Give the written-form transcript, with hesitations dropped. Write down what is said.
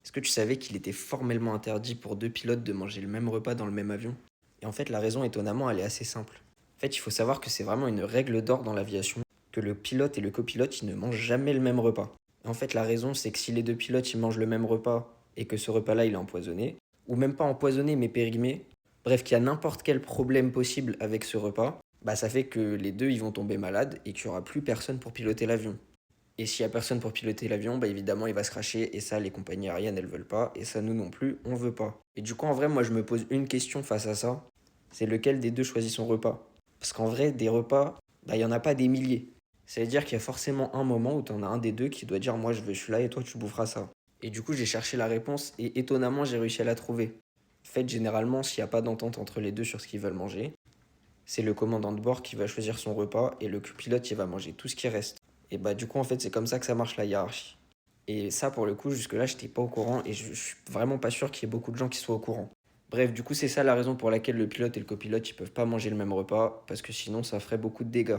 Est-ce que tu savais qu'il était formellement interdit pour deux pilotes de manger le même repas dans le même avion? Et en fait, la raison, étonnamment, elle est assez simple. En fait, il faut savoir que c'est vraiment une règle d'or dans l'aviation, que le pilote et le copilote, ils ne mangent jamais le même repas. Et en fait, la raison, c'est que si les deux pilotes, ils mangent le même repas et que ce repas-là, il est empoisonné, ou même pas empoisonné, mais périmé, bref, qu'il y a n'importe quel problème possible avec ce repas, bah ça fait que les deux, ils vont tomber malades et qu'il n'y aura plus personne pour piloter l'avion. Et s'il n'y a personne pour piloter l'avion, bah évidemment, il va se cracher. Et ça, les compagnies aériennes, elles veulent pas. Et ça, nous non plus, on veut pas. Et du coup, en vrai, moi, je me pose une question face à ça. C'est lequel des deux choisit son repas? Parce qu'en vrai, des repas, bah, il n'y en a pas des milliers. Ça veut dire qu'il y a forcément un moment où tu en as un des deux qui doit dire, moi, je veux celui-là et toi, tu boufferas ça. Et du coup, j'ai cherché la réponse et étonnamment, j'ai réussi à la trouver. En fait, généralement, s'il n'y a pas d'entente entre les deux sur ce qu'ils veulent manger, c'est le commandant de bord qui va choisir son repas et le pilote, il va manger tout ce qui reste. Et bah du coup, en fait, c'est comme ça que ça marche la hiérarchie. Et ça, pour le coup, jusque-là, j'étais pas au courant et je suis vraiment pas sûr qu'il y ait beaucoup de gens qui soient au courant. Bref, du coup, c'est ça la raison pour laquelle le pilote et le copilote, ils peuvent pas manger le même repas, parce que sinon, ça ferait beaucoup de dégâts.